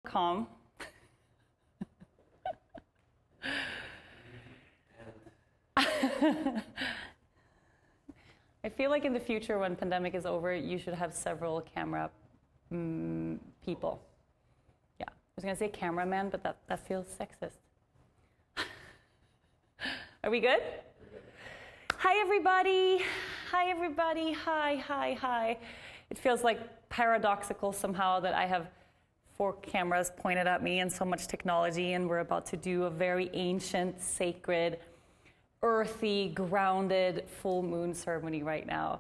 calm. I feel like in the future, when pandemic is over, you should have several camera people. Yeah, I was gonna say cameraman, but that feels sexist. Are we good? Hi everybody. Hi everybody. Hi. It feels like paradoxical somehow that I have 4 cameras pointed at me and so much technology, and we're about to do a very ancient, sacred, earthy, grounded full moon ceremony right now.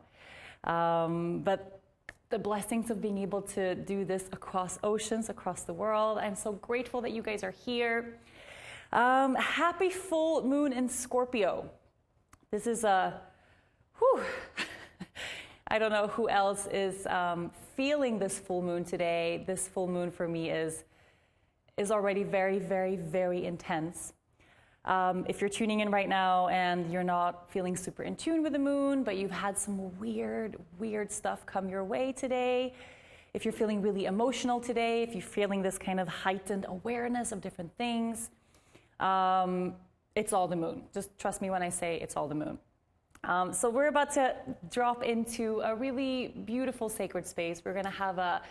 But the blessings of being able to do this across oceans, across the world. I'm so grateful that you guys are here. Happy full moon in Scorpio. This is a, I don't know who else is feeling this full moon today. This full moon for me is already very intense. If you're tuning in right now and you're not feeling super in tune with the moon, but you've had some weird stuff come your way today, if you're feeling really emotional today, if you're feeling this kind of heightened awareness of different things, it's all the moon. Just trust me when I say it's all the moon. So we're about to drop into a really beautiful sacred space. We're going to have a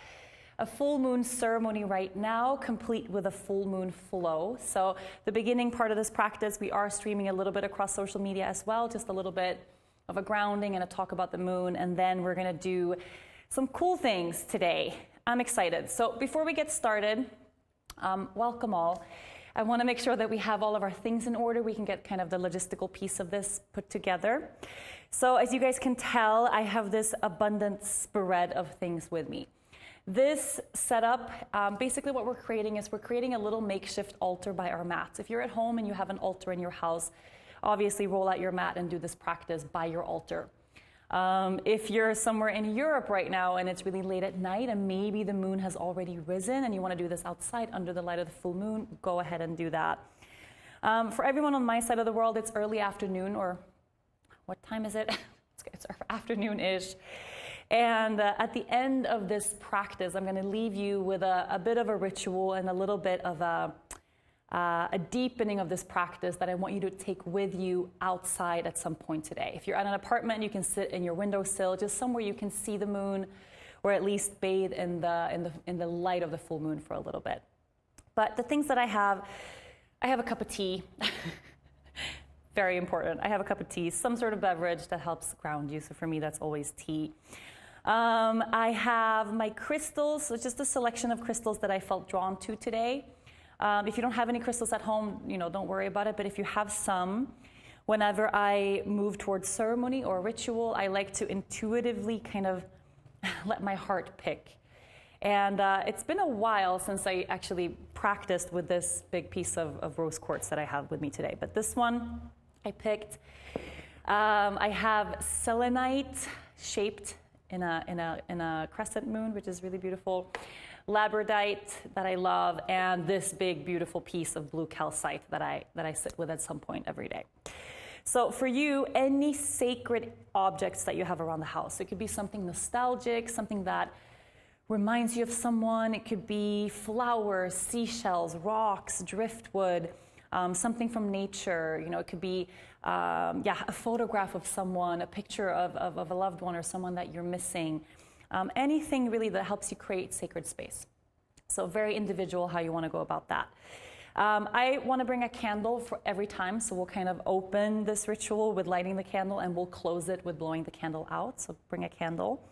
full moon ceremony right now, complete with a full moon flow. So the beginning part of this practice, we are streaming a little bit across social media as well, just a little bit of a grounding and a talk about the moon. And then we're going to do some cool things today. I'm excited. So before we get started, welcome all. I want to make sure that we have all of our things in order. We can get kind of the logistical piece of this put together. So as you guys can tell, I have this abundant spread of things with me. This setup, basically what we're creating is we're creating a little makeshift altar by our mats. If you're at home and you have an altar in your house, obviously roll out your mat and do this practice by your altar. If you're somewhere in Europe right now and it's really late at night and maybe the moon has already risen and you want to do this outside under the light of the full moon, go ahead and do that. For everyone on my side of the world, it's early afternoon, or what time is it? It's afternoon-ish. And at the end of this practice, I'm going to leave you with a bit of a ritual and a little bit of a deepening of this practice that I want you to take with you outside at some point today. If you're at an apartment, you can sit in your windowsill, just somewhere you can see the moon, or at least bathe in the light of the full moon for a little bit. But the things that I have a cup of tea. Very important. I have a cup of tea, some sort of beverage that helps ground you. So for me, that's always tea. I have my crystals, so just a selection of crystals that I felt drawn to today. If you don't have any crystals at home, don't worry about it. But if you have some, whenever I move towards ceremony or ritual, I like to intuitively kind of let my heart pick. And it's been a while since I actually practiced with this big piece of rose quartz that I have with me today. But this one I picked. I have selenite shaped in a crescent moon, which is really beautiful. Labradorite that I love, and this big beautiful piece of blue calcite that I sit with at some point every day. So for you, any sacred objects that you have around the house, it could be something nostalgic, something that reminds you of someone. It could be flowers, seashells, rocks, driftwood, something from nature. It could be a photograph of someone, a picture of a loved one or someone that you're missing. Anything really that helps you create sacred space. So very individual how you want to go about that. I want to bring a candle for every time, so we'll kind of open this ritual with lighting the candle and we'll close it with blowing the candle out. So bring a candle.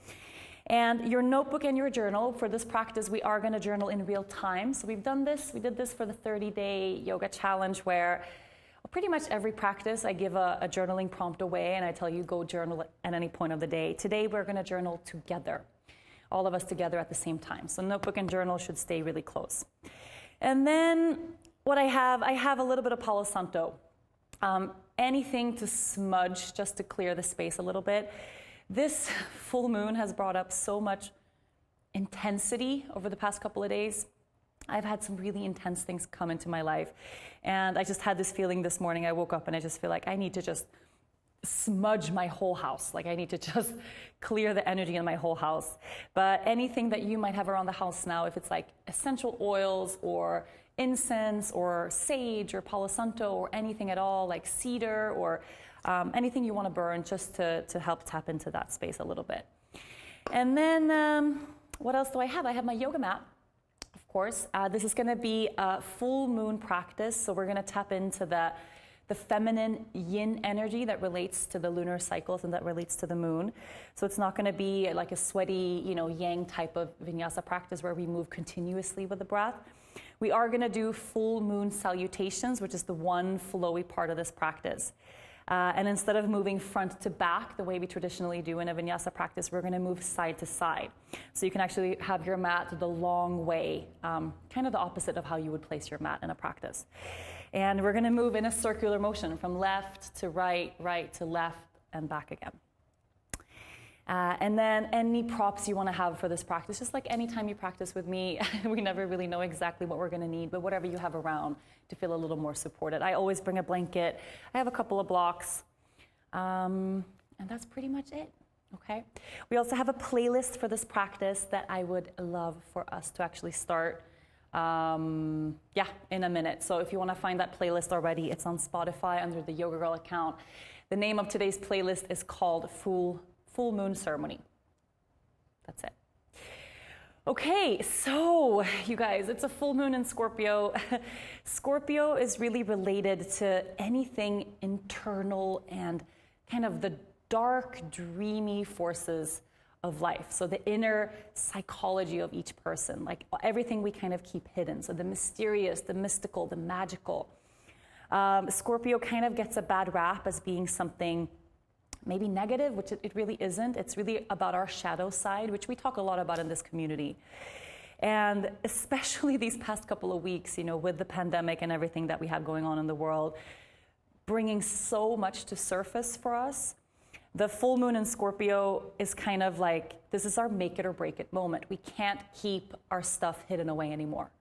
And your notebook and your journal. For this practice, we are going to journal in real time. So we did this for the 30-day yoga challenge where pretty much every practice I give a journaling prompt away and I tell you go journal at any point of the day. Today we're going to journal together, all of us together at the same time. So notebook and journal should stay really close. And then what I have a little bit of Palo Santo. Anything to smudge just to clear the space a little bit. This full moon has brought up so much intensity over the past couple of days. I've had some really intense things come into my life. And I just had this feeling this morning. I woke up and I just feel like I need to just smudge my whole house. Like I need to just clear the energy in my whole house. But anything that you might have around the house now, if it's like essential oils or incense or sage or palo santo or anything at all, like cedar or anything you want to burn, just to help tap into that space a little bit. And then what else do I have? I have my yoga mat, of course. This is going to be a full moon practice, so we're going to tap into the feminine yin energy that relates to the lunar cycles and that relates to the moon. So it's not going to be like a sweaty, yang type of vinyasa practice where we move continuously with the breath. We are going to do full moon salutations, which is the one flowy part of this practice. And instead of moving front to back, the way we traditionally do in a vinyasa practice, we're going to move side to side. So you can actually have your mat the long way, kind of the opposite of how you would place your mat in a practice. And we're going to move in a circular motion from left to right, right to left, and back again. And then any props you want to have for this practice, just like any time you practice with me, we never really know exactly what we're going to need, but whatever you have around to feel a little more supported. I always bring a blanket. I have a couple of blocks, and that's pretty much it. Okay. We also have a playlist for this practice that I would love for us to actually start in a minute. So if you want to find that playlist already, it's on Spotify under the Yoga Girl account. The name of today's playlist is called Full Moon Ceremony. That's it. Okay, so you guys, it's a full moon in Scorpio. Scorpio is really related to anything internal and kind of the dark, dreamy forces of life. So the inner psychology of each person, like everything we kind of keep hidden. So the mysterious, the mystical, the magical. Scorpio kind of gets a bad rap as being something maybe negative, which it really isn't. It's really about our shadow side, which we talk a lot about in this community. And especially these past couple of weeks, with the pandemic and everything that we have going on in the world, bringing so much to surface for us. The full moon in Scorpio is kind of like, this is our make it or break it moment. We can't keep our stuff hidden away anymore.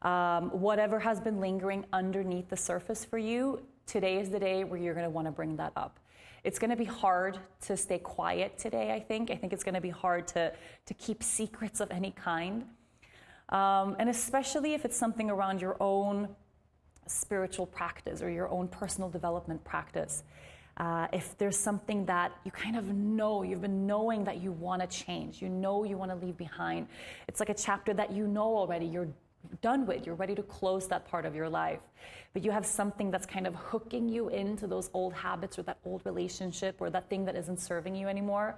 Whatever has been lingering underneath the surface for you, today is the day where you're going to want to bring that up. It's going to be hard to stay quiet today, I think. I think it's going to be hard to keep secrets of any kind. And especially if it's something around your own spiritual practice or your own personal development practice. If there's something that you kind of know, you've been knowing that you want to change, you want to leave behind. It's like a chapter that you know already, you're done with, you're ready to close that part of your life. But you have something that's kind of hooking you into those old habits or that old relationship or that thing that isn't serving you anymore.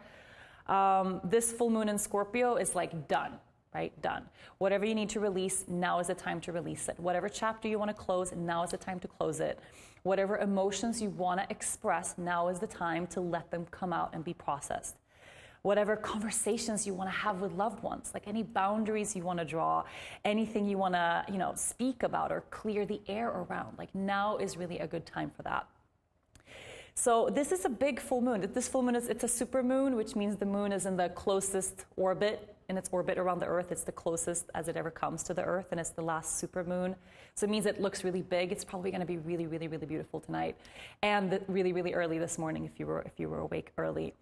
This full moon in Scorpio is like done, right? Done. Whatever you need to release, now is the time to release it. Whatever chapter you want to close, now is the time to close it. Whatever emotions you want to express, now is the time to let them come out and be processed. Whatever conversations you want to have with loved ones, like any boundaries you want to draw, anything you want to, speak about or clear the air around, like now is really a good time for that. So this is a big full moon. This full moon it's a super moon, which means the moon is in the closest orbit. In its orbit around the Earth, it's the closest as it ever comes to the Earth, and it's the last super moon. So it means it looks really big. It's probably going to be really, really, really beautiful tonight, and really, really early this morning if you were awake early.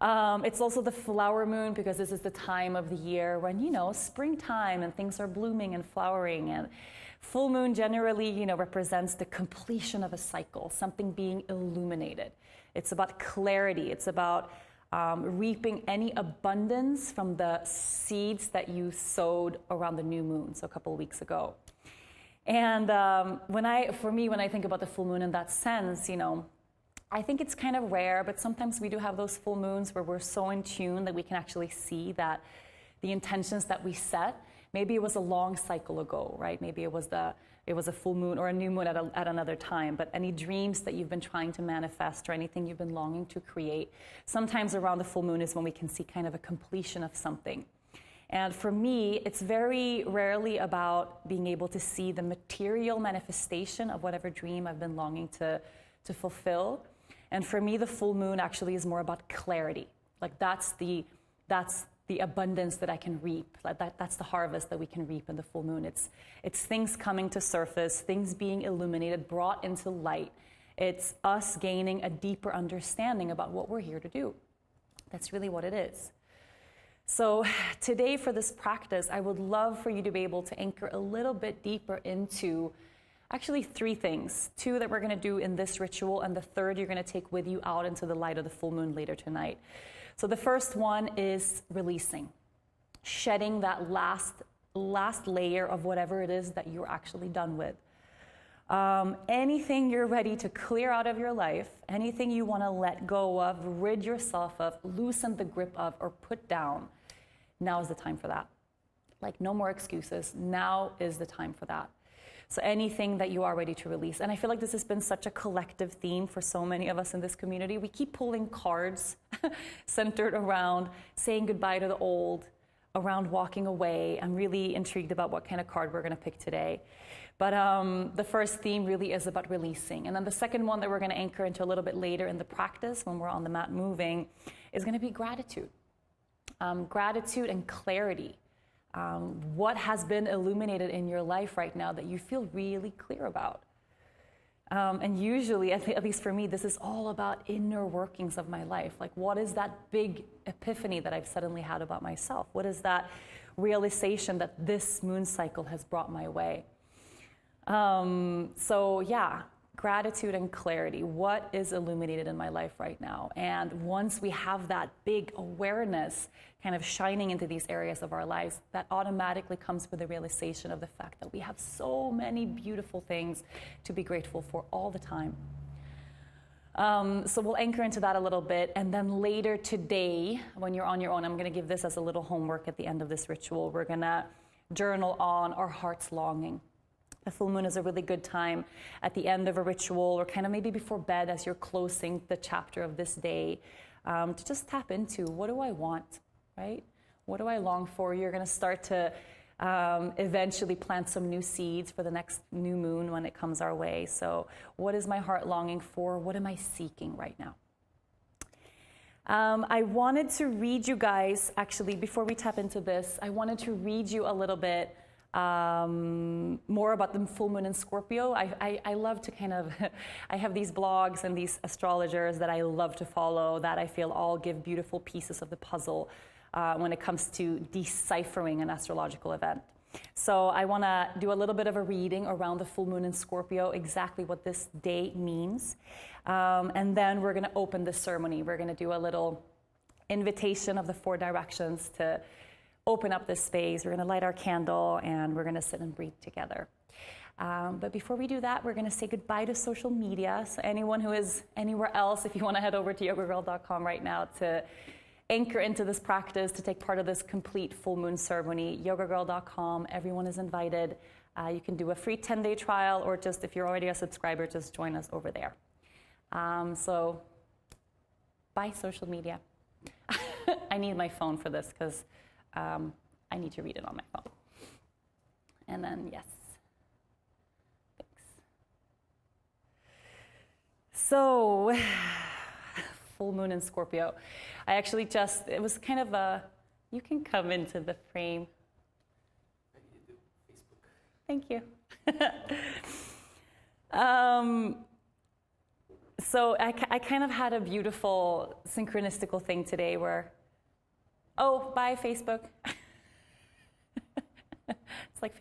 It's also the flower moon because this is the time of the year when, springtime and things are blooming and flowering. And full moon generally, represents the completion of a cycle, something being illuminated. It's about clarity. It's about reaping any abundance from the seeds that you sowed around the new moon, so a couple of weeks ago. And when I think about the full moon in that sense, I think it's kind of rare, but sometimes we do have those full moons where we're so in tune that we can actually see that the intentions that we set, maybe it was a long cycle ago, right? Maybe it was a full moon or a new moon at another time, but any dreams that you've been trying to manifest or anything you've been longing to create, sometimes around the full moon is when we can see kind of a completion of something. And for me, it's very rarely about being able to see the material manifestation of whatever dream I've been longing to fulfill. And for me, the full moon actually is more about clarity. Like that's the abundance that I can reap. That's the harvest that we can reap in the full moon. It's things coming to surface, things being illuminated, brought into light It's us gaining a deeper understanding about what we're here to do. That's really what it is. So today for this practice, I would love for you to be able to anchor a little bit deeper into actually 3 things. 2 that we're going to do in this ritual, and the 3rd you're going to take with you out into the light of the full moon later tonight. So the first one is releasing, shedding that last layer of whatever it is that you're actually done with. Anything you're ready to clear out of your life, anything you want to let go of, rid yourself of, loosen the grip of, or put down, now is the time for that. Like, no more excuses. Now is the time for that. So anything that you are ready to release. And I feel like this has been such a collective theme for so many of us in this community. We keep pulling cards centered around saying goodbye to the old, around walking away. I'm really intrigued about what kind of card we're going to pick today. But the first theme really is about releasing. And then the second one that we're going to anchor into a little bit later in the practice when we're on the mat moving is going to be gratitude. Gratitude and clarity. What has been illuminated in your life right now that you feel really clear about? And usually, at least for me, this is all about inner workings of my life. Like, what is that big epiphany that I've suddenly had about myself? What is that realization that this moon cycle has brought my way? So yeah, gratitude and clarity. What is illuminated in my life right now? And once we have that big awareness kind of shining into these areas of our lives, that automatically comes with the realization of the fact that we have so many beautiful things to be grateful for all the time. So we'll anchor into that a little bit. And then later today, when you're on your own, I'm going to give this as a little homework at the end of this ritual. We're going to journal on our heart's longing. The full moon is a really good time at the end of a ritual, or kind of maybe before bed as you're closing the chapter of this day, to just tap into, what do I want, right? What do I long for? You're going to start to eventually plant some new seeds for the next new moon when it comes our way. So what is my heart longing for? What am I seeking right now? I wanted to read you guys, actually, before we tap into this, I wanted to read you a little bit more about the full moon in Scorpio. I love to kind of, I have these blogs and these astrologers that I love to follow that I feel all give beautiful pieces of the puzzle when it comes to deciphering an astrological event. So I want to do a little bit of a reading around the full moon in Scorpio, exactly what this day means. And then we're going to open the ceremony. We're going to do a little invitation of the 4 directions to open up this space. We're going to light our candle and we're going to sit and breathe together. But before we do that, we're going to say goodbye to social media. So anyone who is anywhere else, if you want to head over to yogagirl.com right now to anchor into this practice, to take part of this complete full moon ceremony, yogagirl.com, everyone is invited. You can do a free 10-day trial, or just if you're already a subscriber, just join us over there. So bye social media. I need my phone for this because I need to read it on my phone. And then, yes. Thanks. So, full moon in Scorpio. I actually it was kind of you can come into the frame. I need to do Facebook. Thank you. So I kind of had a beautiful synchronistical thing today where, oh, bye, Facebook. It's like